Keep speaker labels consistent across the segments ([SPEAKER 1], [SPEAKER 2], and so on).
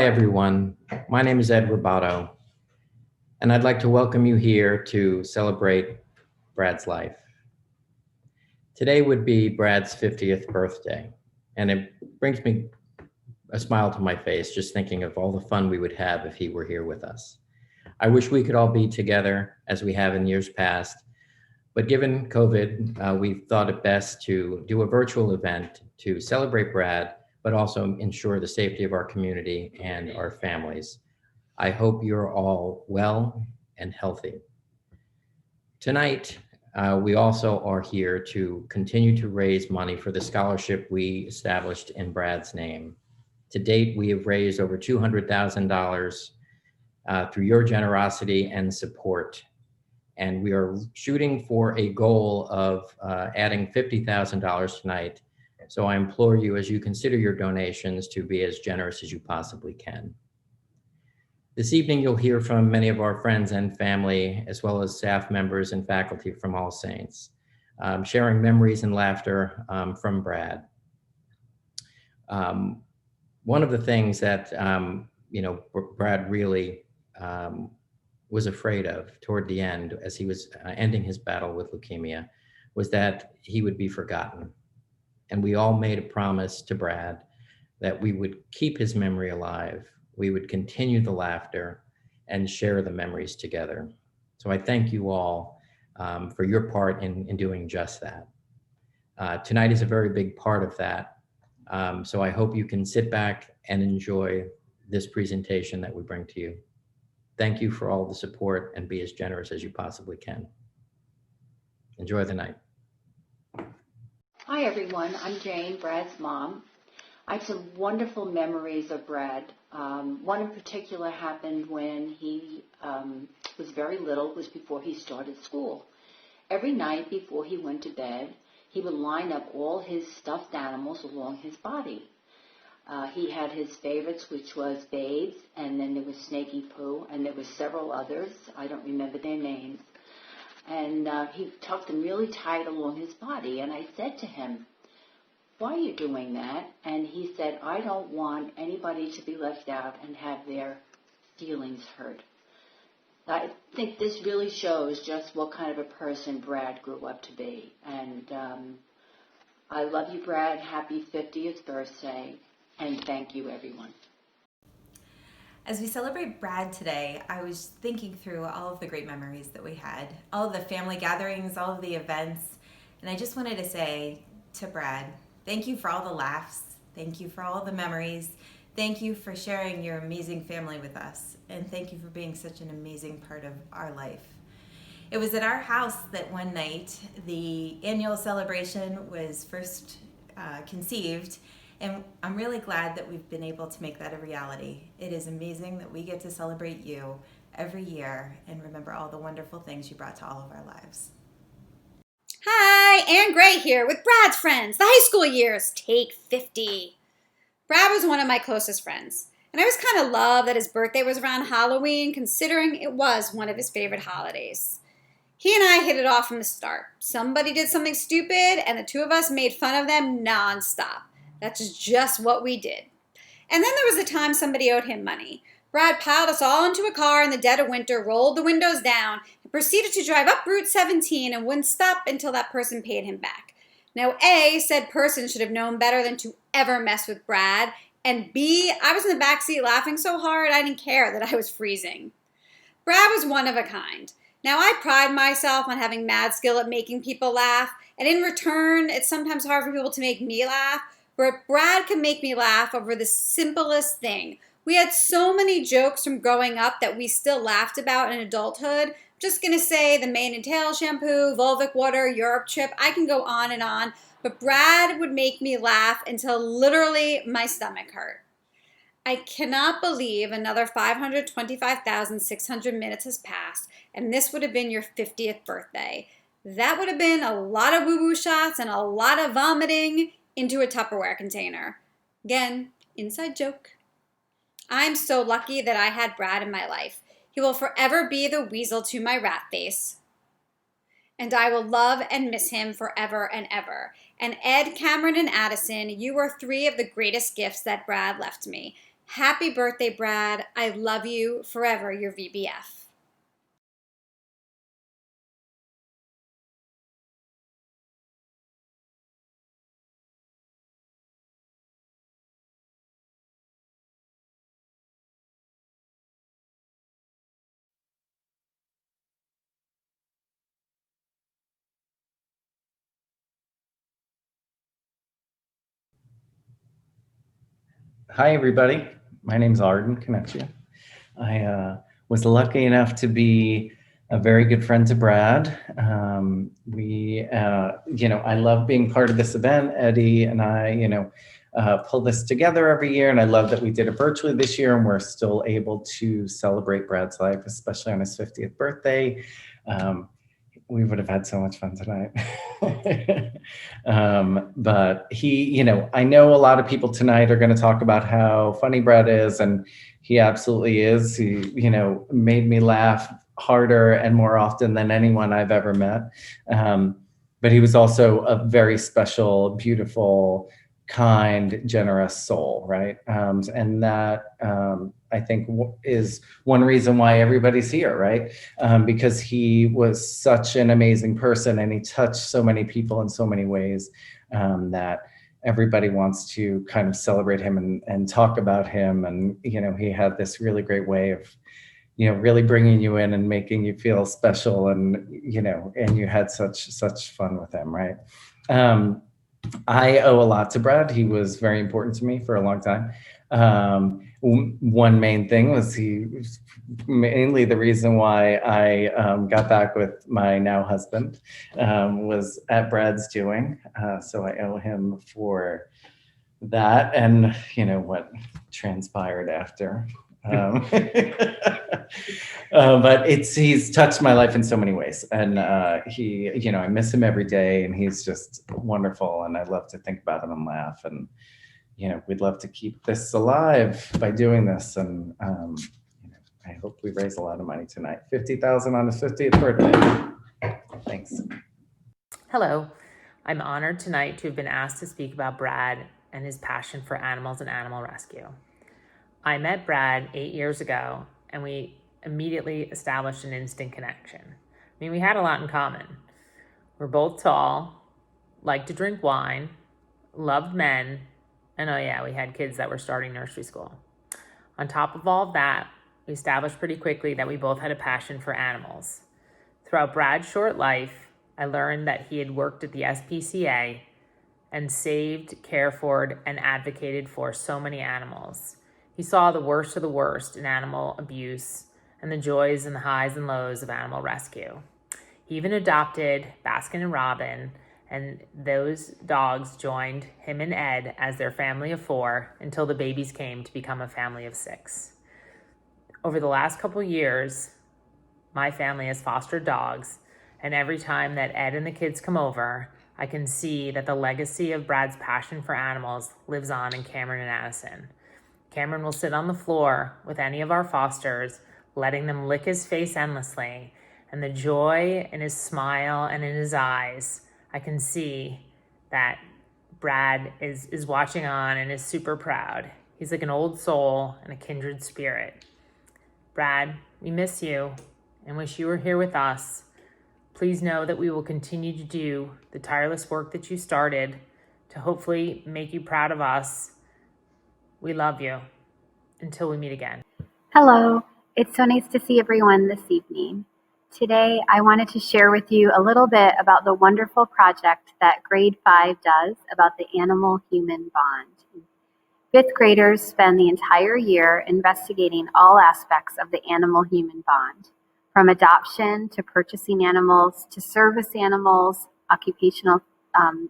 [SPEAKER 1] Hi, everyone. My name is Ed Robato, and I'd like to welcome you here to celebrate Brad's life. Today would be Brad's 50th birthday, and it brings me a smile to my face just thinking of all the fun we would have if he were here with us. I wish we could all be together as we have in years past, but given COVID, we thought it best to do a virtual event to celebrate Brad, but also ensure the safety of our community and our families. I hope you're all well and healthy. Tonight, we also are here to continue to raise money for the scholarship we established in Brad's name. To date, we have raised over $200,000 through your generosity and support. And we are shooting for a goal of adding $50,000 tonight. So I implore you, as you consider your donations, to be as generous as you possibly can. This evening, you'll hear from many of our friends and family, as well as staff members and faculty from All Saints, sharing memories and laughter from Brad. One of the things that Brad really was afraid of toward the end, as he was ending his battle with leukemia, was that he would be forgotten. And we all made a promise to Brad that we would keep his memory alive. We would continue the laughter and share the memories together. So I thank you all for your part in doing just that. Tonight is a very big part of that. So I hope you can sit back and enjoy this presentation that we bring to you. Thank you for all the support and be as generous as you possibly can. Enjoy the night.
[SPEAKER 2] Hi everyone, I'm Jane, Brad's mom. I have some wonderful memories of Brad. One in particular happened when he was very little. It was before he started school. Every night before he went to bed, he would line up all his stuffed animals along his body. He had his favorites, which was Babes, and then there was Snaky Poo, and there were several others. I don't remember their names. And he tucked them really tight along his body. And I said to him, "Why are you doing that?" And he said, "I don't want anybody to be left out and have their feelings hurt." I think this really shows just what kind of a person Brad grew up to be. And I love you, Brad. Happy 50th birthday. And thank you, everyone.
[SPEAKER 3] As we celebrate Brad today, I was thinking through all of the great memories that we had, all of the family gatherings, all of the events, and I just wanted to say to Brad, thank you for all the laughs, thank you for all the memories, thank you for sharing your amazing family with us, and thank you for being such an amazing part of our life. It was at our house that one night the annual celebration was first conceived, and I'm really glad that we've been able to make that a reality. It is amazing that we get to celebrate you every year and remember all the wonderful things you brought to all of our lives.
[SPEAKER 4] Hi, Ann Gray here with Brad's friends, the high school years, take 50. Brad was one of my closest friends, and I always kind of loved that his birthday was around Halloween, considering it was one of his favorite holidays. He and I hit it off from the start. Somebody did something stupid, and the two of us made fun of them nonstop. That's just what we did. And then there was a time somebody owed him money. Brad piled us all into a car in the dead of winter, rolled the windows down, and proceeded to drive up Route 17 and wouldn't stop until that person paid him back. Now, A, said person should have known better than to ever mess with Brad, and B, I was in the backseat laughing so hard I didn't care that I was freezing. Brad was one of a kind. Now, I pride myself on having mad skill at making people laugh, and in return, it's sometimes hard for people to make me laugh, but Brad can make me laugh over the simplest thing. We had so many jokes from growing up that we still laughed about in adulthood. I'm just going to say the mane and tail shampoo, Volvic water, Europe trip. I can go on, but Brad would make me laugh until literally my stomach hurt. I cannot believe another 525,600 minutes has passed, and this would have been your 50th birthday. That would have been a lot of woo-woo shots and a lot of vomiting into a Tupperware container. Again, inside joke. I'm so lucky that I had Brad in my life. He will forever be the weasel to my rat face. And I will love and miss him forever and ever. And Ed, Cameron, and Addison, you are three of the greatest gifts that Brad left me. Happy birthday, Brad. I love you forever, your VBF.
[SPEAKER 1] Hi, everybody. My name's Arden Connection. I was lucky enough to be a very good friend to Brad. I love being part of this event. Eddie and I, pull this together every year, and I love that we did it virtually this year, and we're still able to celebrate Brad's life, especially on his 50th birthday. We would have had so much fun tonight. But I know a lot of people tonight are going to talk about how funny Brad is, and he absolutely is. He, made me laugh harder and more often than anyone I've ever met. But he was also a very special, beautiful, kind, generous soul, right? And that I think is one reason why everybody's here, right? Because he was such an amazing person and he touched so many people in so many ways that everybody wants to kind of celebrate him and talk about him. And, he had this really great way of, really bringing you in and making you feel special, and, and you had such fun with him, right? I owe a lot to Brad. He was very important to me for a long time. One main thing was he was mainly the reason why I got back with my now husband was at Brad's doing. So I owe him for that and, what transpired after. But he's touched my life in so many ways, and I miss him every day, and he's just wonderful, and I love to think about him and laugh, and we'd love to keep this alive by doing this, and I hope we raise a lot of money tonight. $50,000 on his 50th birthday. Thanks.
[SPEAKER 5] Hello, I'm honored tonight to have been asked to speak about Brad and his passion for animals and animal rescue. I met Brad 8 years ago, and we immediately established an instant connection. We had a lot in common. We're both tall, liked to drink wine, loved men, and oh yeah, we had kids that were starting nursery school. On top of all of that, we established pretty quickly that we both had a passion for animals. Throughout Brad's short life, I learned that he had worked at the SPCA and saved, cared for, and advocated for so many animals. He saw the worst of the worst in animal abuse and the joys and the highs and lows of animal rescue. He even adopted Baskin and Robin, and those dogs joined him and Ed as their family of 4 until the babies came to become a family of 6. Over the last couple years, my family has fostered dogs, and every time that Ed and the kids come over, I can see that the legacy of Brad's passion for animals lives on in Cameron and Addison. Cameron will sit on the floor with any of our fosters, letting them lick his face endlessly, and the joy in his smile and in his eyes, I can see that Brad is watching on and is super proud. He's like an old soul and a kindred spirit. Brad, we miss you and wish you were here with us. Please know that we will continue to do the tireless work that you started to hopefully make you proud of us. We love you. Until we meet again.
[SPEAKER 6] Hello, it's so nice to see everyone this evening. Today, I wanted to share with you a little bit about the wonderful project that Grade 5 does about the animal-human bond. 5th graders spend the entire year investigating all aspects of the animal-human bond, from adoption to purchasing animals to service animals, occupational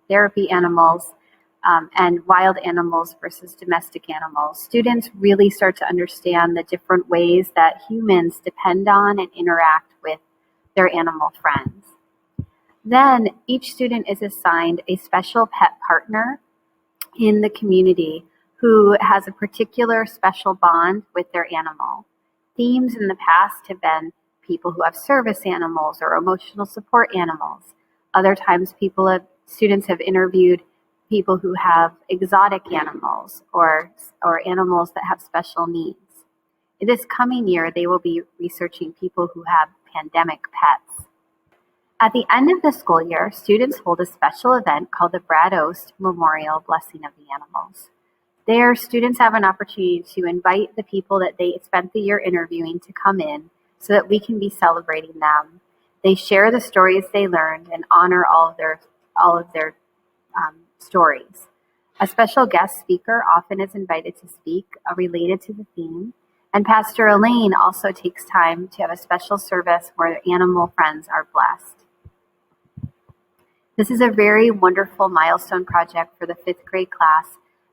[SPEAKER 6] therapy animals, and wild animals versus domestic animals. Students really start to understand the different ways that humans depend on and interact with their animal friends. Then each student is assigned a special pet partner in the community who has a particular special bond with their animal. Themes in the past have been people who have service animals or emotional support animals. Other times students have interviewed people who have exotic animals or animals that have special needs. In this coming year, they will be researching people who have pandemic pets. At the end of the school year, students hold a special event called the Brad Oast Memorial Blessing of the Animals. There, students have an opportunity to invite the people that they spent the year interviewing to come in so that we can be celebrating them. They share the stories they learned and honor all of their stories. A special guest speaker often is invited to speak related to the theme, and Pastor Elaine also takes time to have a special service where animal friends are blessed. This is a very wonderful milestone project for the 5th grade class,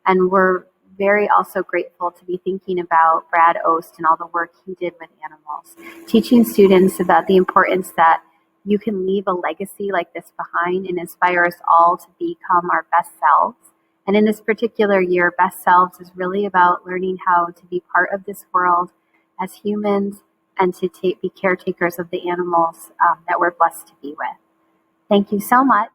[SPEAKER 6] and we're very also grateful to be thinking about Brad Oast and all the work he did with animals, teaching students about the importance that you can leave a legacy like this behind and inspire us all to become our best selves. And in this particular year, best selves is really about learning how to be part of this world as humans and to be caretakers of the animals that we're blessed to be with. Thank you so much.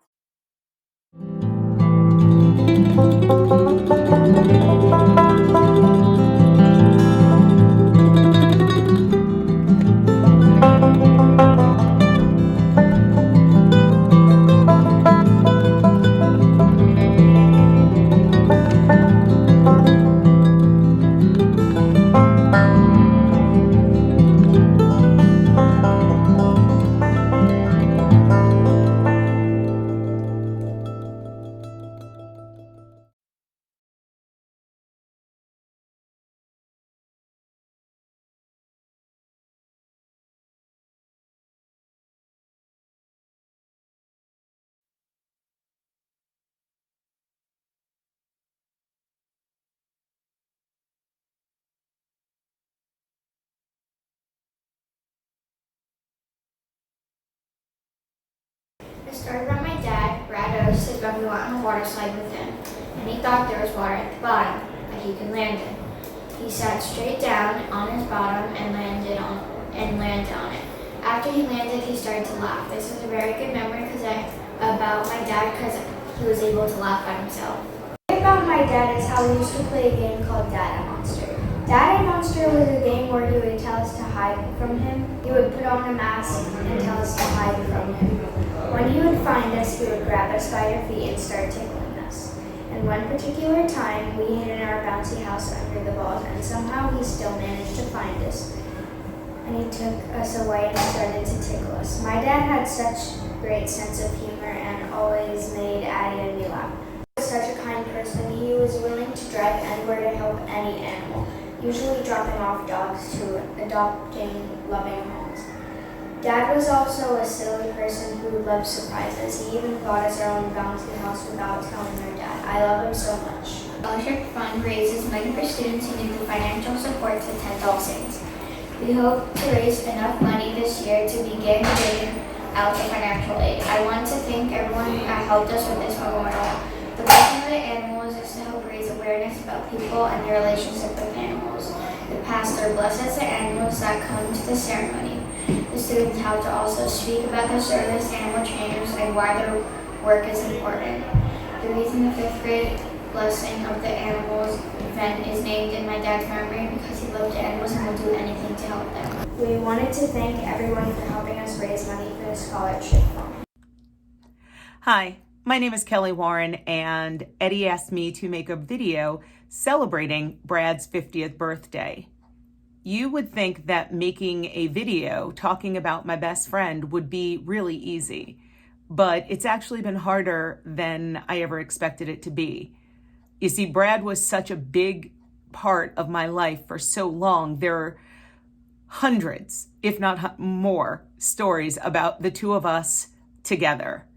[SPEAKER 7] It started by my dad. Brad Oast is when we went on a water slide with him, and he thought there was water at the bottom that he could land in. He sat straight down on his bottom and landed on it. After he landed, he started to laugh. This is a very good memory about my dad because he was able to laugh by himself. The thing about my dad is how we used to play a game called Dad and Monster. Dad and Monster was a game where he would tell us to hide from him. He would put on a mask and tell us to hide from him. When he would find us, he would grab us by our feet and start tickling us. And one particular time, we hid in our bouncy house under the balls, and somehow he still managed to find us. And he took us away and started to tickle us. My dad had such a great sense of humor and always made Addie and me laugh. He was such a kind person. He was willing to drive anywhere to help any animal, usually dropping off dogs to adopting loving homes. Dad was also a silly person who loved surprises. He even bought us our own bouncy house without telling our dad. I love him so much. The Scholarship Fund raises money for students who need the financial support to attend All Saints. We hope to raise enough money this year to begin giving out the financial aid. I want to thank everyone that helped us with this memorial. The blessing of the animals is to help raise awareness about people and their relationship with animals. The pastor blesses the animals that come to the ceremony. The students have to also speak about the service, animal trainers, and why their work is important. The reason the 5th grade Blessing of the Animals event is named in my dad's memory because he loved animals and would do anything to help them. We wanted to thank everyone for helping us raise money for the scholarship fund.
[SPEAKER 8] Hi, my name is Kelly Warren, and Eddie asked me to make a video celebrating Brad's 50th birthday. You would think that making a video talking about my best friend would be really easy, but it's actually been harder than I ever expected it to be. You see, Brad was such a big part of my life for so long. There are hundreds, if not more, stories about the two of us together.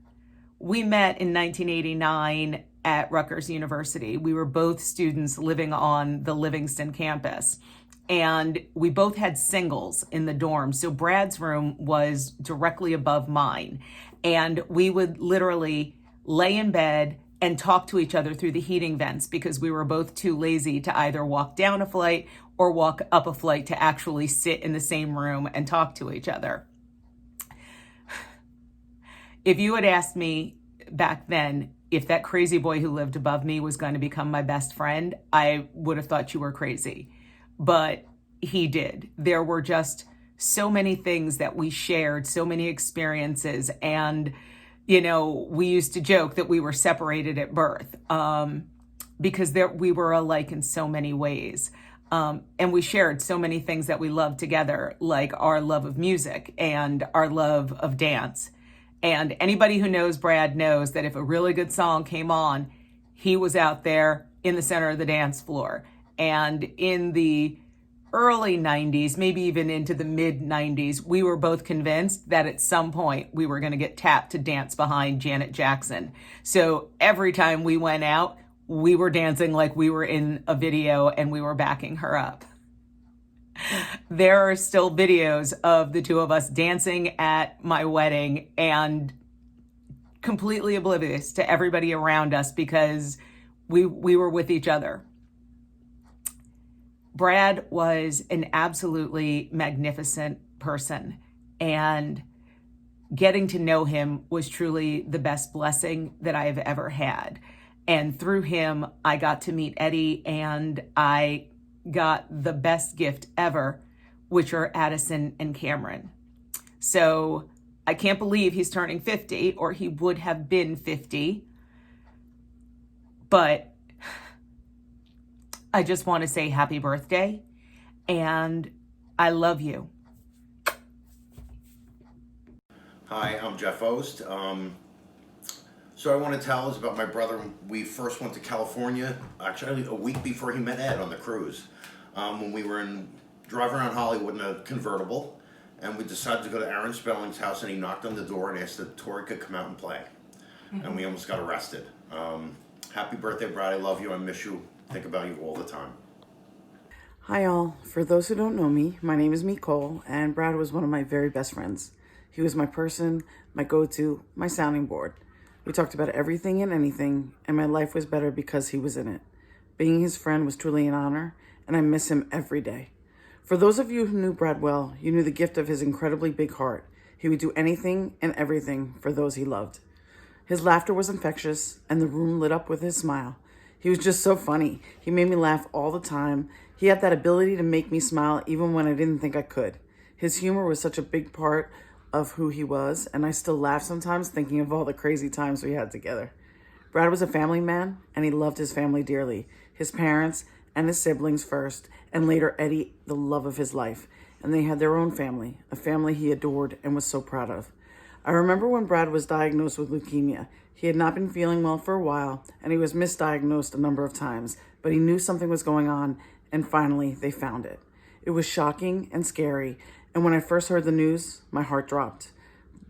[SPEAKER 8] We met in 1989 at Rutgers University. We were both students living on the Livingston campus. And we both had singles in the dorm. So Brad's room was directly above mine. And we would literally lay in bed and talk to each other through the heating vents because we were both too lazy to either walk down a flight or walk up a flight to actually sit in the same room and talk to each other. If you had asked me back then, if that crazy boy who lived above me was going to become my best friend, I would have thought you were crazy. But he did. There were just so many things that we shared, so many experiences. And, you know, we used to joke that we were separated at birth because we were alike in so many ways. And we shared so many things that we loved together, like our love of music and our love of dance. And anybody who knows Brad knows that if a really good song came on, he was out there in the center of the dance floor. And in the early 90s, maybe even into the mid 90s, we were both convinced that at some point we were going to get tapped to dance behind Janet Jackson. So every time we went out, we were dancing like we were in a video and we were backing her up. There are still videos of the two of us dancing at my wedding and completely oblivious to everybody around us because we were with each other. Brad was an absolutely magnificent person, and getting to know him was truly the best blessing that I have ever had. And through him, I got to meet Eddie, and I got the best gift ever, which are Addison and Cameron. So I can't believe he's turning 50, or he would have been 50. But I just want to say happy birthday, and I love you.
[SPEAKER 9] Hi, I'm Jeff Ost. So I want to tell us about my brother. We first went to California, actually a week before he met Ed on the cruise. When we were driving around Hollywood in a convertible, and we decided to go to Aaron Spelling's house, and he knocked on the door and asked if Tori could come out and play. And we almost got arrested. Happy birthday, Brad. I love you. I miss you. Think about you all the time.
[SPEAKER 10] Hi all. For those who don't know me, my name is Nicole, and Brad was one of my very best friends. He was my person, my go-to, my sounding board. We talked about everything and anything, and my life was better because he was in it. Being his friend was truly an honor, and I miss him every day. For those of you who knew Brad well, you knew the gift of his incredibly big heart. He would do anything and everything for those he loved. His laughter was infectious, and the room lit up with his smile. He was just so funny. He made me laugh all the time. He had that ability to make me smile even when I didn't think I could. His humor was such a big part of who he was, and I still laugh sometimes thinking of all the crazy times we had together. Brad was a family man, and he loved his family dearly. His parents and his siblings first, and later Eddie, the love of his life. And they had their own family, a family he adored and was so proud of. I remember when Brad was diagnosed with leukemia. He had not been feeling well for a while, and he was misdiagnosed a number of times, but he knew something was going on, and finally they found it. It was shocking and scary, and when I first heard the news, my heart dropped.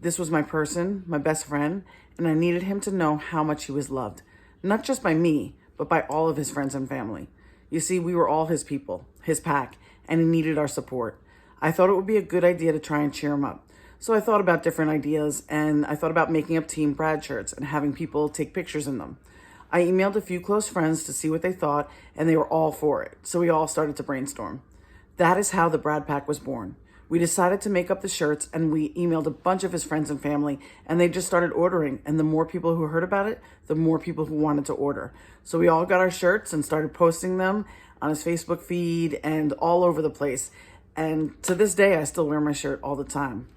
[SPEAKER 10] This was my person, my best friend, and I needed him to know how much he was loved, not just by me, but by all of his friends and family. You see, we were all his people, his pack, and he needed our support. I thought it would be a good idea to try and cheer him up. So I thought about different ideas, and I thought about making up Team Brad shirts and having people take pictures in them. I emailed a few close friends to see what they thought, and they were all for it. So we all started to brainstorm. That is how the Brad Pack was born. We decided to make up the shirts, and we emailed a bunch of his friends and family, and they just started ordering. And the more people who heard about it, the more people who wanted to order. So we all got our shirts and started posting them on his Facebook feed and all over the place. And to this day, I still wear my shirt all the time.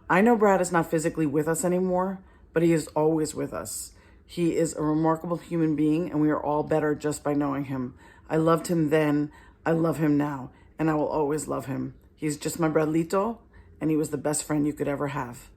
[SPEAKER 10] I know Brad is not physically with us anymore, but he is always with us. He is a remarkable human being, and we are all better just by knowing him. I loved him then, I love him now, and I will always love him. He's just my Bradlito, and he was the best friend you could ever have.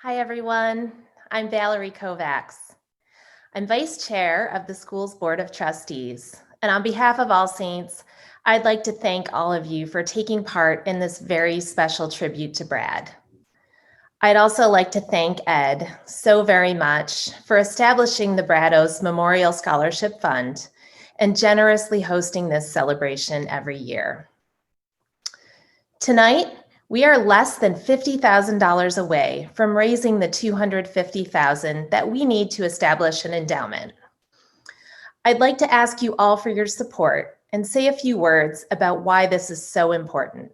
[SPEAKER 11] Hi, everyone. I'm Valerie Kovacs. I'm Vice Chair of the school's Board of Trustees. And on behalf of All Saints, I'd like to thank all of you for taking part in this very special tribute to Brad. I'd also like to thank Ed so very much for establishing the Brados Memorial Scholarship Fund and generously hosting this celebration every year. Tonight, we are less than $50,000 away from raising the $250,000 that we need to establish an endowment. I'd like to ask you all for your support and say a few words about why this is so important.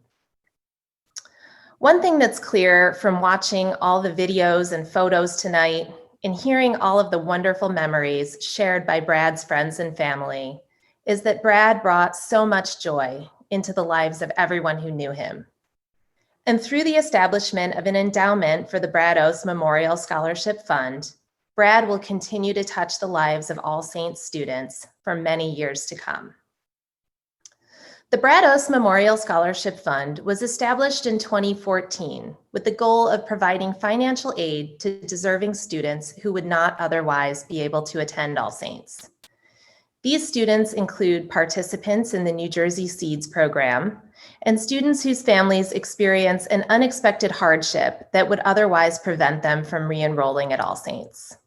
[SPEAKER 11] One thing that's clear from watching all the videos and photos tonight and hearing all of the wonderful memories shared by Brad's friends and family is that Brad brought so much joy into the lives of everyone who knew him. And through the establishment of an endowment for the Brados Memorial Scholarship Fund, Brad will continue to touch the lives of All Saints students for many years to come. The Brados Memorial Scholarship Fund was established in 2014 with the goal of providing financial aid to deserving students who would not otherwise be able to attend All Saints. These students include participants in the New Jersey Seeds program and students whose families experience an unexpected hardship that would otherwise prevent them from re-enrolling at All Saints.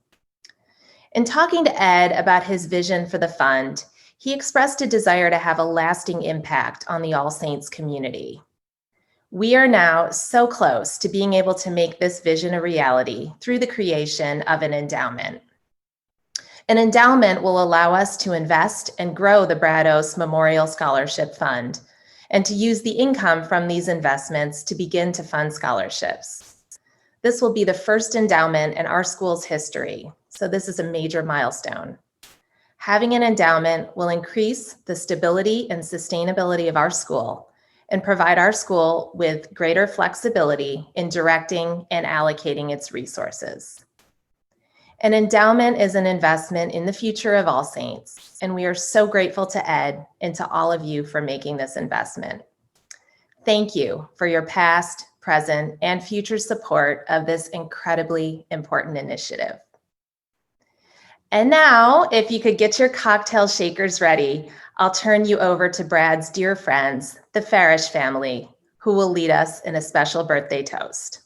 [SPEAKER 11] In talking to Ed about his vision for the fund, he expressed a desire to have a lasting impact on the All Saints community. We are now so close to being able to make this vision a reality through the creation of an endowment. An endowment will allow us to invest and grow the Brados Memorial Scholarship Fund and to use the income from these investments to begin to fund scholarships. This will be the first endowment in our school's history, so this is a major milestone. Having an endowment will increase the stability and sustainability of our school and provide our school with greater flexibility in directing and allocating its resources. An endowment is an investment in the future of All Saints, and we are so grateful to Ed and to all of you for making this investment. Thank you for your past, present, and future support of this incredibly important initiative. And now, if you could get your cocktail shakers ready, I'll turn you over to Brad's dear friends, the Farish family, who will lead us in a special birthday toast.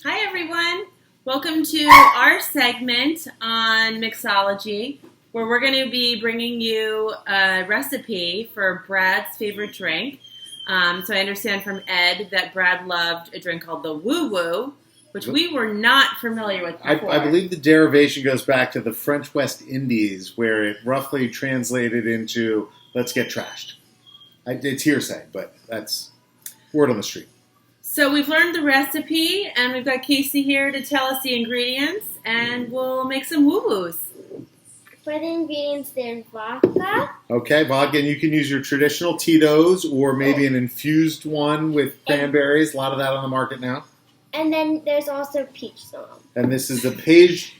[SPEAKER 12] Hi, everyone. Welcome to our segment on mixology, where we're going to be bringing you a recipe for Brad's favorite drink. So I understand from Ed that Brad loved a drink called the Woo Woo, which we were not familiar with before.
[SPEAKER 13] I believe the derivation goes back to the French West Indies, where it roughly translated into "let's get trashed." It's hearsay, but that's word on the street.
[SPEAKER 12] So we've learned the recipe, and we've got Casey here to tell us the ingredients, and we'll make some woo-woos.
[SPEAKER 7] For the ingredients, there's vodka.
[SPEAKER 13] Okay, vodka, and you can use your traditional Tito's or maybe an infused one with cranberries. A lot of that on the market now.
[SPEAKER 7] And then there's also peach sauce.
[SPEAKER 13] And this is the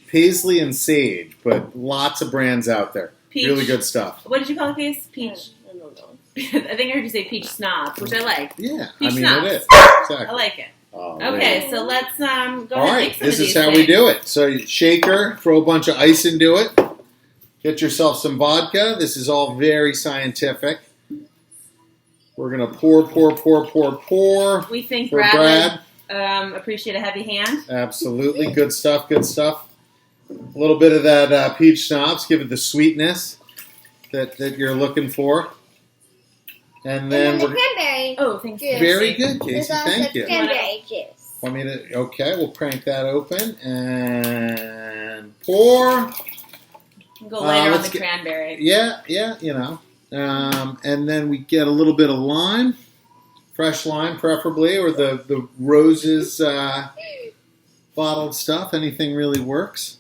[SPEAKER 13] Paisley and Sage, but lots of brands out there.
[SPEAKER 12] Peach.
[SPEAKER 13] Really good stuff.
[SPEAKER 12] What did you call it, Case? Peach.
[SPEAKER 7] I don't know.
[SPEAKER 12] I think I heard you say peach snobs, which I like.
[SPEAKER 13] Yeah,
[SPEAKER 12] Peach
[SPEAKER 13] I mean
[SPEAKER 12] snobs.
[SPEAKER 13] it is. Exactly.
[SPEAKER 12] I like it.
[SPEAKER 13] Oh,
[SPEAKER 12] Okay, so let's go ahead and
[SPEAKER 13] all right,
[SPEAKER 12] make some
[SPEAKER 13] this
[SPEAKER 12] of
[SPEAKER 13] is
[SPEAKER 12] these
[SPEAKER 13] how we
[SPEAKER 12] things.
[SPEAKER 13] do it. So you shaker, throw a bunch of ice into it. Get yourself some vodka. This is all very scientific. We're going to pour.
[SPEAKER 12] We think
[SPEAKER 13] for
[SPEAKER 12] Brad would appreciate a heavy hand.
[SPEAKER 13] Absolutely. Good stuff, good stuff. A little bit of that peach schnapps. Give it the sweetness that you're looking for. And then
[SPEAKER 7] the cranberry.
[SPEAKER 12] Oh, thank you.
[SPEAKER 13] Very good,
[SPEAKER 7] There's
[SPEAKER 13] Casey.
[SPEAKER 7] also
[SPEAKER 13] Thank you.
[SPEAKER 7] cranberry juice.
[SPEAKER 13] Want me to? Okay, we'll crank that open and pour.
[SPEAKER 12] Go later on the
[SPEAKER 13] get,
[SPEAKER 12] cranberry.
[SPEAKER 13] Yeah, you know. And then we get a little bit of lime, fresh lime preferably, or the Roses bottled stuff. Anything really works.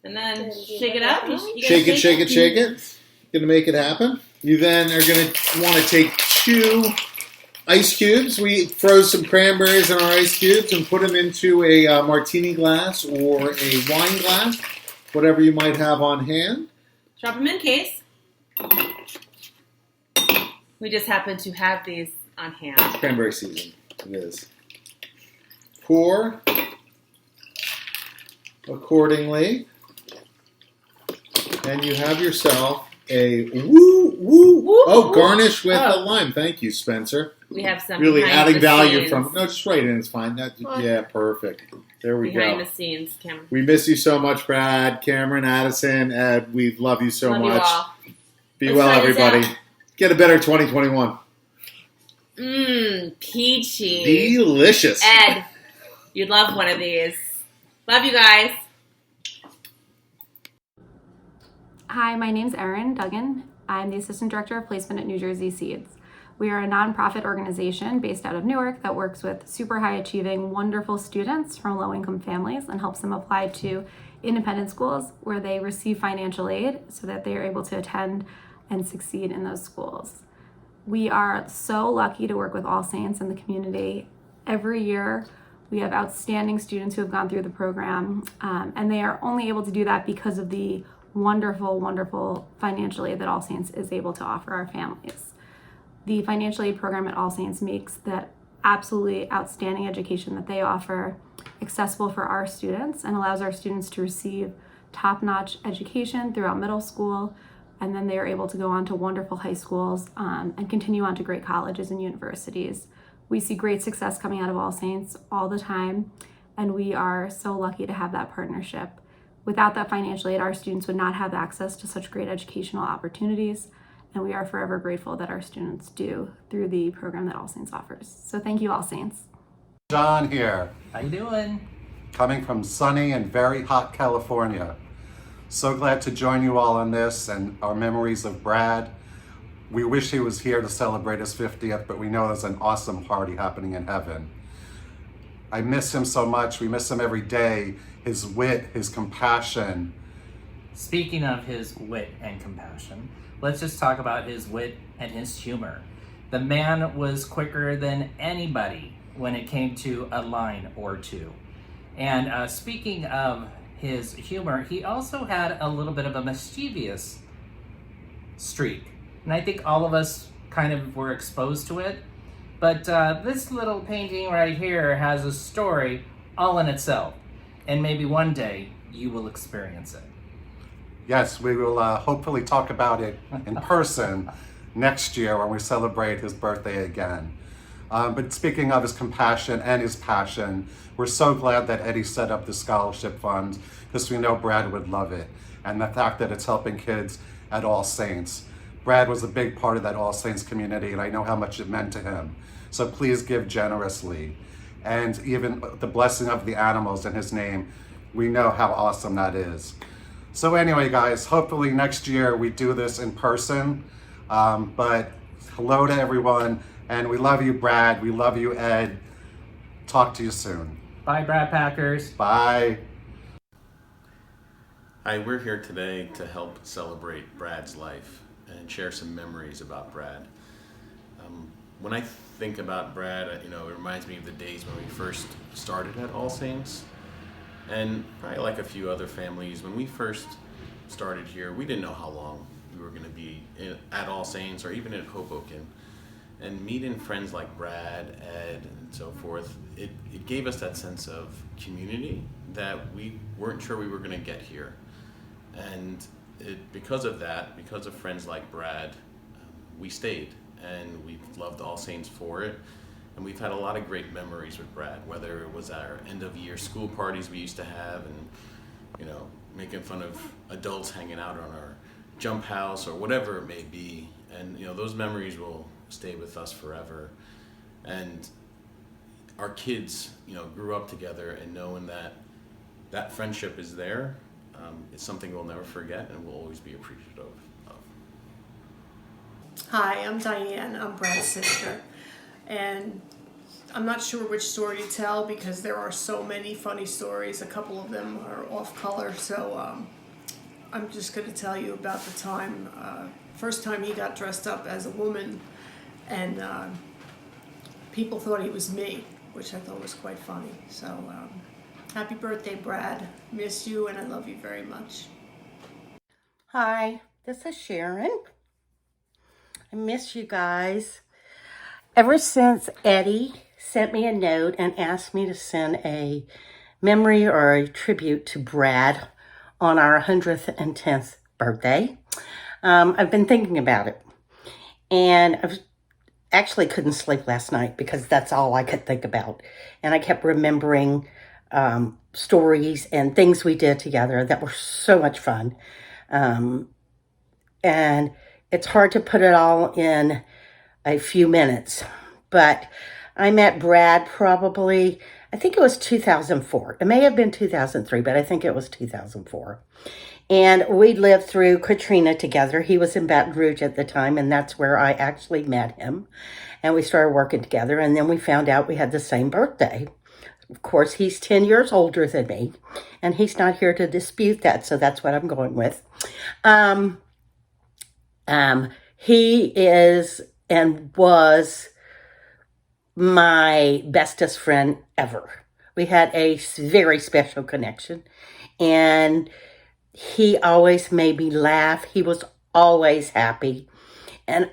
[SPEAKER 12] And then shake it up. You
[SPEAKER 13] Shake it. Going to make it happen. You then are going to want to take 2 ice cubes. We froze some cranberries in our ice cubes and put them into a martini glass or a wine glass, whatever you might have on hand.
[SPEAKER 12] Drop them in, Case. We just happen to have these on hand.
[SPEAKER 13] Cranberry season. It is. pour accordingly. And you have yourself a garnish with a lime. Thank you, Spencer.
[SPEAKER 12] We have some
[SPEAKER 13] really
[SPEAKER 12] behind
[SPEAKER 13] adding
[SPEAKER 12] the
[SPEAKER 13] value
[SPEAKER 12] scenes.
[SPEAKER 13] from. No, just write it in. It's fine. Yeah, perfect. There we
[SPEAKER 12] Behind
[SPEAKER 13] go.
[SPEAKER 12] the scenes, Cameron.
[SPEAKER 13] We miss you so much, Brad, Cameron, Addison, Ed. We love you so
[SPEAKER 12] Love you
[SPEAKER 13] much.
[SPEAKER 12] all.
[SPEAKER 13] Be
[SPEAKER 12] Let's
[SPEAKER 13] well,
[SPEAKER 12] try this
[SPEAKER 13] everybody.
[SPEAKER 12] out.
[SPEAKER 13] Get a better 2021.
[SPEAKER 12] Peachy.
[SPEAKER 13] Delicious.
[SPEAKER 12] Ed, you'd love one of these. Love you guys.
[SPEAKER 14] Hi, my name's Erin Duggan. I'm the Assistant Director of Placement at New Jersey Seeds. We are a nonprofit organization based out of Newark that works with super high achieving, wonderful students from low-income families and helps them apply to independent schools where they receive financial aid so that they are able to attend and succeed in those schools. We are so lucky to work with All Saints in the community. Every year, we have outstanding students who have gone through the program, and they are only able to do that because of the wonderful, wonderful financial aid that All Saints is able to offer our families. The financial aid program at All Saints makes that absolutely outstanding education that they offer accessible for our students and allows our students to receive top-notch education throughout middle school, and then they are able to go on to wonderful high schools and continue on to great colleges and universities. We see great success coming out of All Saints all the time, and we are so lucky to have that partnership. Without that financial aid, our students would not have access to such great educational opportunities, and we are forever grateful that our students do through the program that All Saints offers. So thank you, All Saints.
[SPEAKER 15] John here.
[SPEAKER 16] How you doing?
[SPEAKER 15] Coming from sunny and very hot California. So glad to join you all on this and our memories of Brad. We wish he was here to celebrate his 50th, but we know there's an awesome party happening in heaven. I miss him so much. We miss him every day. His wit, his compassion.
[SPEAKER 16] Speaking of his wit and compassion, let's just talk about his wit and his humor. The man was quicker than anybody when it came to a line or two. And speaking of his humor, he also had a little bit of a mischievous streak. And I think all of us kind of were exposed to it. But this little painting right here has a story all in itself. And maybe one day you will experience it.
[SPEAKER 15] Yes, we will hopefully talk about it in person next year when we celebrate his birthday again. But speaking of his compassion and his passion, we're so glad that Eddie set up the scholarship fund because we know Brad would love it. And the fact that it's helping kids at All Saints. Brad was a big part of that All Saints community, and I know how much it meant to him. So please give generously. And even the blessing of the animals in his name, we know how awesome that is. So anyway, guys, hopefully next year we do this in person. But hello to everyone, and we love you, Brad. We love you, Ed. Talk to you soon.
[SPEAKER 16] Bye, Brad Packers.
[SPEAKER 15] Bye.
[SPEAKER 17] Hi, we're here today to help celebrate Brad's life and share some memories about Brad. When I think about Brad, it reminds me of the days when we first started at All Saints. And probably like a few other families, when we first started here, we didn't know how long we were going to be at All Saints or even in Hoboken. And meeting friends like Brad, Ed, and so forth, it gave us that sense of community that we weren't sure we were going to get here. And because of that, because of friends like Brad, we stayed. And we've loved All Saints for it. And we've had a lot of great memories with Brad, whether it was our end of year school parties we used to have and, making fun of adults hanging out on our jump house or whatever it may be. And, those memories will stay with us forever. And our kids, grew up together, and knowing that friendship is there, it's something we'll never forget and we'll always be appreciative of.
[SPEAKER 18] Hi, I'm Diane. I'm Brad's sister. And I'm not sure which story to tell because there are so many funny stories. A couple of them are off color, so I'm just going to tell you about the time, first time he got dressed up as a woman, and people thought he was me, which I thought was quite funny. So happy birthday, Brad. Miss you, and I love you very much.
[SPEAKER 19] Hi, this is Sharon. I miss you guys. Ever since Eddie sent me a note and asked me to send a memory or a tribute to Brad on our 110th birthday. I've been thinking about it, and I actually couldn't sleep last night because that's all I could think about. And I kept remembering stories and things we did together that were so much fun. And it's hard to put it all in a few minutes, but I met Brad probably, I think it was 2004. It may have been 2003, but I think it was 2004. And we lived through Katrina together. He was in Baton Rouge at the time, and that's where I actually met him. And we started working together, and then we found out we had the same birthday. Of course, he's 10 years older than me, and he's not here to dispute that, so that's what I'm going with. He is and was my bestest friend ever. We had a very special connection, and he always made me laugh. He was always happy and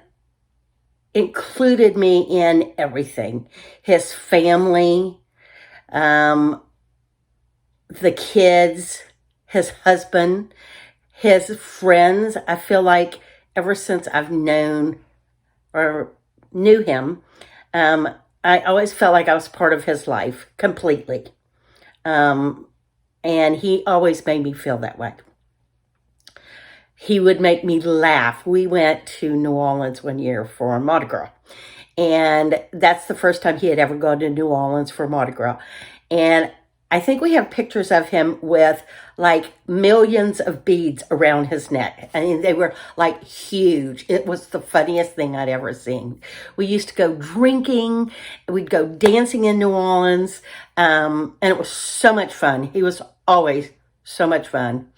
[SPEAKER 19] included me in everything. His family, the kids, his husband, his friends. I feel like ever since I've known or knew him, I always felt like I was part of his life completely. And he always made me feel that way. He would make me laugh. We went to New Orleans one year for Mardi Gras. And that's the first time he had ever gone to New Orleans for Mardi Gras. And I think we have pictures of him with like millions of beads around his neck. I mean, they were like huge. It was the funniest thing I'd ever seen. We used to go drinking. We'd go dancing in New Orleans. And it was so much fun. He was always so much fun.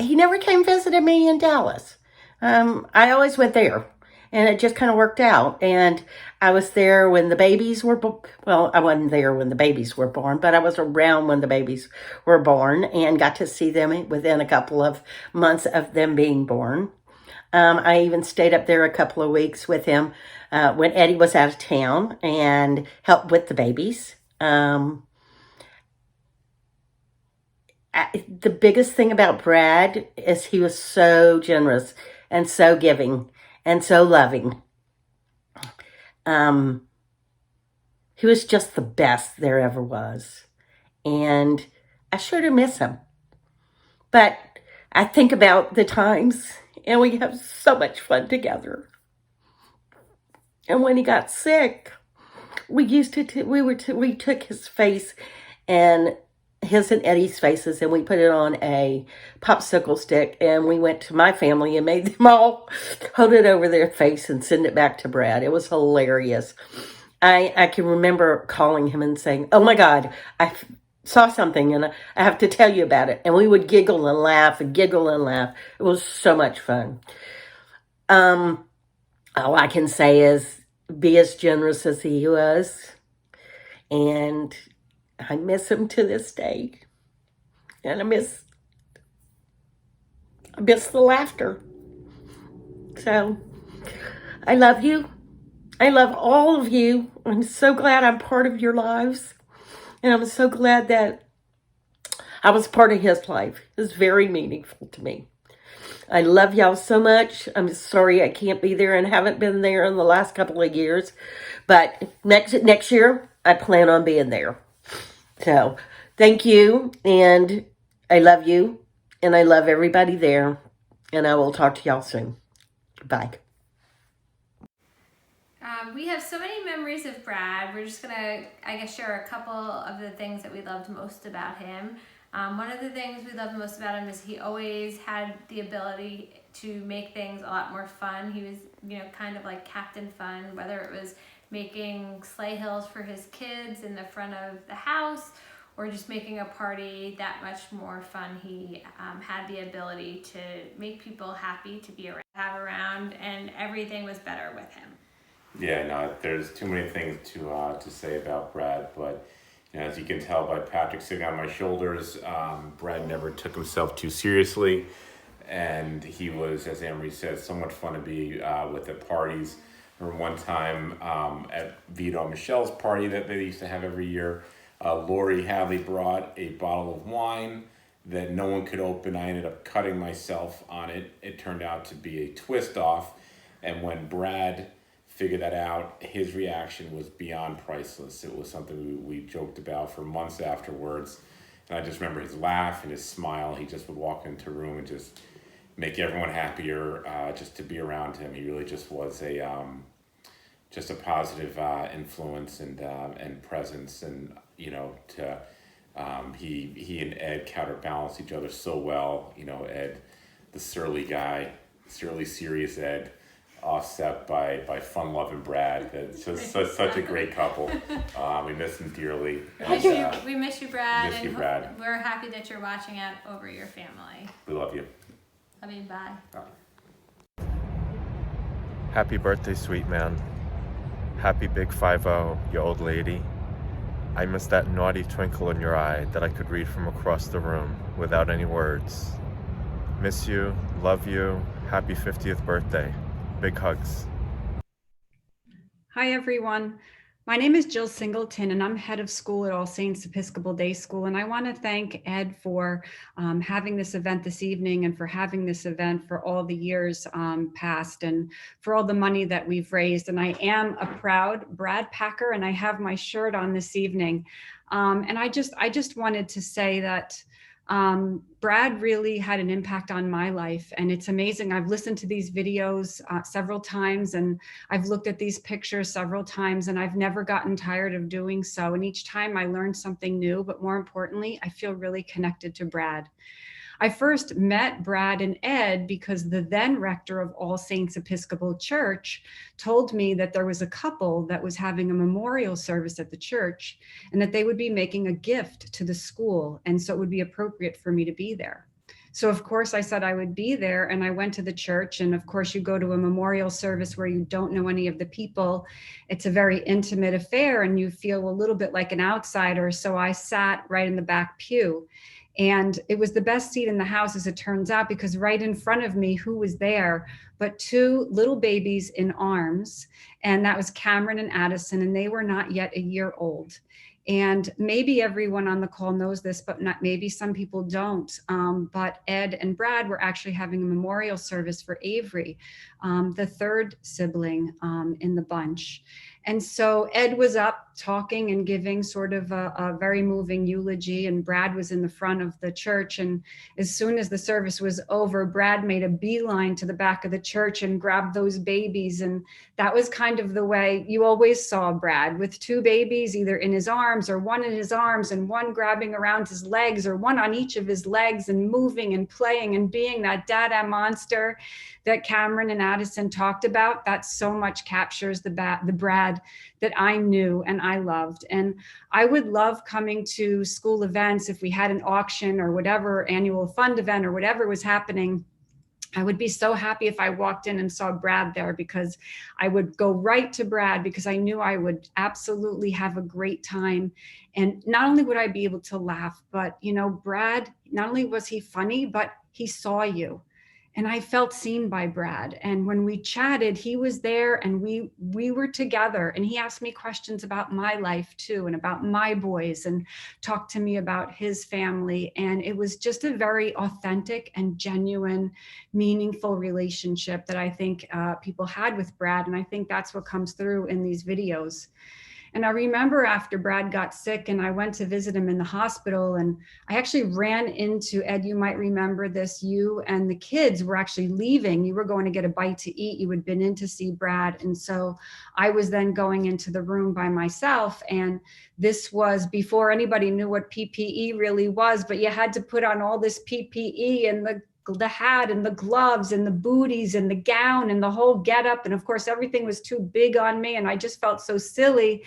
[SPEAKER 19] He never came visited me in Dallas. I always went there, and it just kind of worked out. And I was there when the babies were, well, I wasn't there when the babies were born, but I was around when the babies were born and got to see them within a couple of months of them being born. I even stayed up there a couple of weeks with him when Eddie was out of town and helped with the babies. The biggest thing about Brad is he was so generous and so giving and so loving. He was just the best there ever was. And I sure do miss him. But I think about the times, and we have so much fun together. And when he got sick, we took his face and his and Eddie's faces, and we put it on a popsicle stick, and we went to my family and made them all hold it over their face and send it back to Brad. It was hilarious. I can remember calling him and saying, "Oh my God, I saw something and I have to tell you about it." And we would giggle and laugh and giggle and laugh. It was so much fun. All I can say is be as generous as he was. And I miss him to this day. And I miss the laughter. So I love you. I love all of you. I'm so glad I'm part of your lives. And I'm so glad that I was part of his life. It was very meaningful to me. I love y'all so much. I'm sorry I can't be there and haven't been there in the last couple of years. But next year, I plan on being there. So thank you. And I love you. And I love everybody there. And I will talk to y'all soon. Bye.
[SPEAKER 20] We have so many memories of Brad. We're just gonna, I guess, share a couple of the things that we loved most about him. One of the things we loved most about him is he always had the ability to make things a lot more fun. He was, kind of like Captain Fun, whether it was making sleigh hills for his kids in the front of the house or just making a party that much more fun. He had the ability to make people happy to be around, have around, and everything was better with him.
[SPEAKER 21] Yeah, no, there's too many things to say about Brad, but as you can tell by Patrick sitting on my shoulders, Brad never took himself too seriously, and he was, as Anne-Marie said, so much fun to be with at parties. Or one time at Vito and Michelle's party that they used to have every year, Lori Hadley brought a bottle of wine that no one could open. I ended up cutting myself on it. It turned out to be a twist off. And when Brad figured that out, his reaction was beyond priceless. It was something we joked about for months afterwards. And I just remember his laugh and his smile. He just would walk into a room and just make everyone happier just to be around him. He really just was just a positive influence and presence. And, you know, he and Ed counterbalanced each other so well. You know, Ed, the surly guy, surly serious Ed, offset by fun-loving Brad. It's just such a great couple. We miss them dearly. And,
[SPEAKER 20] we miss you, Brad.
[SPEAKER 21] Miss you, Brad.
[SPEAKER 20] We're happy that you're watching it over your family.
[SPEAKER 21] We love you.
[SPEAKER 20] Love you. Bye.
[SPEAKER 21] Bye.
[SPEAKER 2] Happy birthday, sweet man. Happy big 5-0, you old lady. I miss that naughty twinkle in your eye that I could read from across the room without any words. Miss you, love you, happy 50th birthday. Big hugs.
[SPEAKER 22] Hi everyone. My name is Jill Singleton and I'm head of school at All Saints Episcopal Day School. And I want to thank Ed for having this event this evening and for having this event for all the years past and for all the money that we've raised. And I am a proud Brad Packer and I have my shirt on this evening. And I just wanted to say that Brad really had an impact on my life and it's amazing. I've listened to these videos several times and I've looked at these pictures several times and I've never gotten tired of doing so. And each time I learn something new, but more importantly, I feel really connected to Brad. I first met Brad and Ed because the then rector of All Saints Episcopal Church told me that there was a couple that was having a memorial service at the church and that they would be making a gift to the school. And so it would be appropriate for me to be there. So of course I said I would be there and I went to the church and of course you go to a memorial service where you don't know any of the people. It's a very intimate affair and you feel a little bit like an outsider. So I sat right in the back pew. And it was the best seat in the house, as it turns out, because right in front of me, who was there but two little babies in arms. And that was Cameron and Addison, and they were not yet a year old. And maybe everyone on the call knows this, but maybe some people don't. But Ed and Brad were actually having a memorial service for Avery, the third sibling in the bunch. And so Ed was up talking and giving sort of a very moving eulogy, and Brad was in the front of the church. And as soon as the service was over, Brad made a beeline to the back of the church and grabbed those babies. And that was kind of the way you always saw Brad, with two babies either in his arms or one in his arms and one grabbing around his legs or one on each of his legs and moving and playing and being that dada monster that Cameron and Addison talked about. That so much captures the Brad that I knew and I loved. And I would love coming to school events if we had an auction or whatever, annual fund event or whatever was happening. I would be so happy if I walked in and saw Brad there, because I would go right to Brad because I knew I would absolutely have a great time. And not only would I be able to laugh, but you know, Brad, not only was he funny, but he saw you. And I felt seen by Brad. And when we chatted, he was there and we were together, and he asked me questions about my life too, and about my boys, and talked to me about his family. And it was just a very authentic and genuine, meaningful relationship that I think people had with Brad. And I think that's what comes through in these videos. And I remember after Brad got sick and I went to visit him in the hospital, and I actually ran into Ed. You might remember this. You and the kids were actually leaving. You were going to get a bite to eat. You had been in to see Brad. And so I was then going into the room by myself. And this was before anybody knew what PPE really was, but you had to put on all this PPE and the hat and the gloves and the booties and the gown and the whole getup. And of course, everything was too big on me. And I just felt so silly.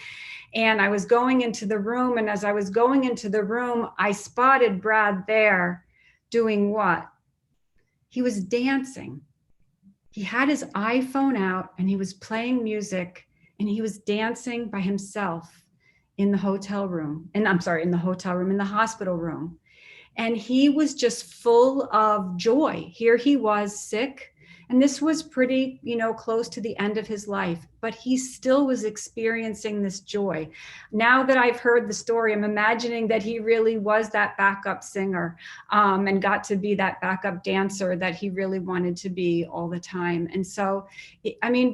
[SPEAKER 22] And I was going into the room. And as I was going into the room, I spotted Brad there doing what? He was dancing. He had his iPhone out and he was playing music and he was dancing by himself in the hotel room. And I'm sorry, in the hospital room. And he was just full of joy. Here he was sick, And this was pretty, close to the end of his life, but he still was experiencing this joy. Now that I've heard the story, I'm imagining that he really was that backup singer, and got to be that backup dancer that he really wanted to be all the time. And so,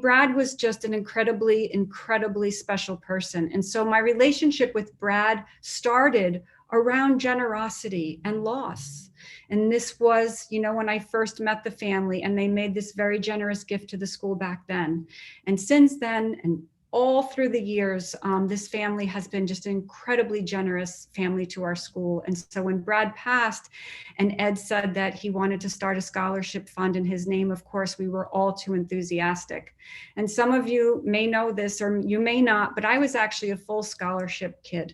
[SPEAKER 22] Brad was just an incredibly, incredibly special person. And so my relationship with Brad started around generosity and loss. And this was, when I first met the family, and they made this very generous gift to the school back then. And since then, and all through the years, this family has been just an incredibly generous family to our school. And so when Brad passed and Ed said that he wanted to start a scholarship fund in his name, of course, we were all too enthusiastic. And some of you may know this, or you may not, but I was actually a full scholarship kid.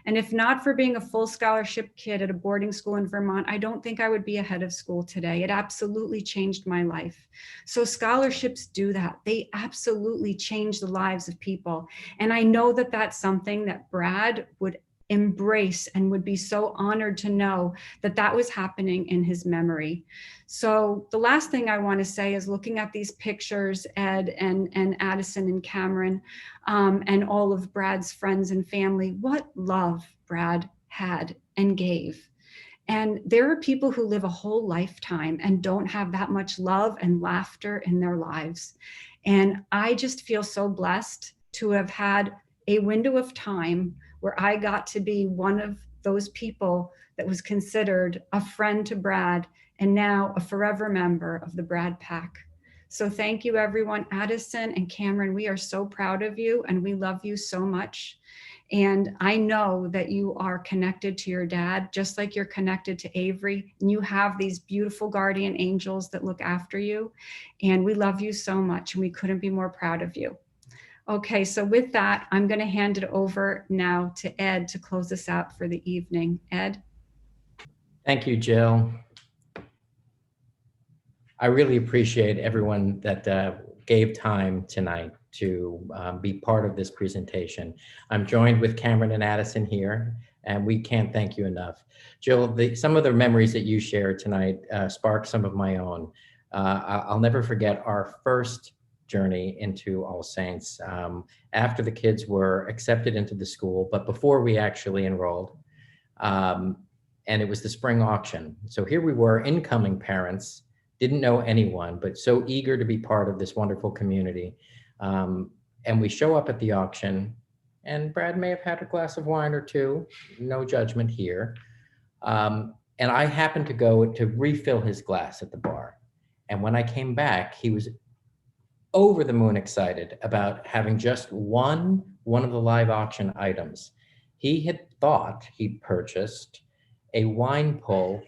[SPEAKER 22] And if not for being a full scholarship kid at a boarding school in Vermont, I don't think I would be ahead of school today. It absolutely changed my life. So scholarships do that. They absolutely change the lives of people. And I know that that's something that Brad would embrace and would be so honored to know that that was happening in his memory. So the last thing I want to say is, looking at these pictures, Ed and Addison and Cameron, and all of Brad's friends and family, what love Brad had and gave. And there are people who live a whole lifetime and don't have that much love and laughter in their lives. And I just feel so blessed to have had a window of time where I got to be one of those people that was considered a friend to Brad, and now a forever member of the Brad Pack. So thank you, everyone. Addison and Cameron, we are so proud of you, and we love you so much. And I know that you are connected to your dad, just like you're connected to Avery, and you have these beautiful guardian angels that look after you. And we love you so much, and we couldn't be more proud of you. Okay, so with that, I'm going to hand it over now to Ed to close us out for the evening. Ed?
[SPEAKER 1] Thank you, Jill. I really appreciate everyone that gave time tonight to be part of this presentation. I'm joined with Cameron and Addison here, and we can't thank you enough. Jill, some of the memories that you shared tonight sparked some of my own. I'll never forget our first journey into All Saints after the kids were accepted into the school, but before we actually enrolled. And it was the spring auction. So here we were, incoming parents, didn't know anyone, but so eager to be part of this wonderful community. And we show up at the auction, and Brad may have had a glass of wine or two, no judgment here. And I happened to go to refill his glass at the bar. And when I came back, he was over the moon excited about having just won one of the live auction items. He had thought he purchased a wine pull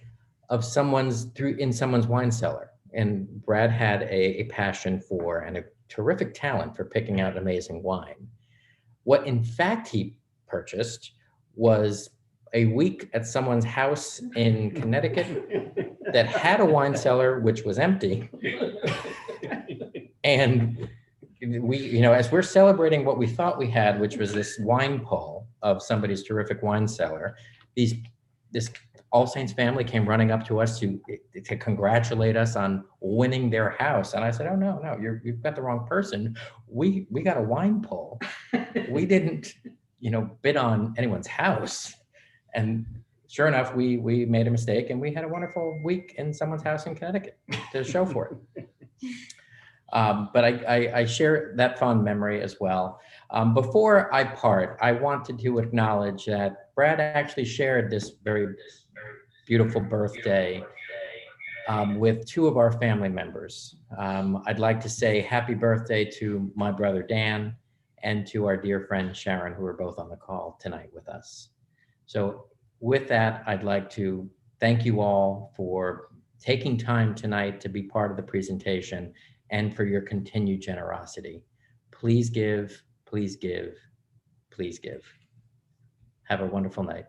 [SPEAKER 1] of in someone's wine cellar. And Brad had a passion for and a terrific talent for picking out amazing wine. What in fact he purchased was a week at someone's house in Connecticut that had a wine cellar which was empty. And we, as we're celebrating what we thought we had, which was this wine pull of somebody's terrific wine cellar, this All Saints family came running up to us to congratulate us on winning their house. And I said, oh, no, you've got the wrong person. We got a wine pull. We didn't, bid on anyone's house. And sure enough, we made a mistake, and we had a wonderful week in someone's house in Connecticut to show for it. But I share that fond memory as well. Before I part, I wanted to acknowledge that Brad actually shared this very beautiful birthday with two of our family members. I'd like to say happy birthday to my brother Dan and to our dear friend Sharon, who are both on the call tonight with us. So with that, I'd like to thank you all for taking time tonight to be part of the presentation and for your continued generosity. Please give, please give, please give. Have a wonderful night.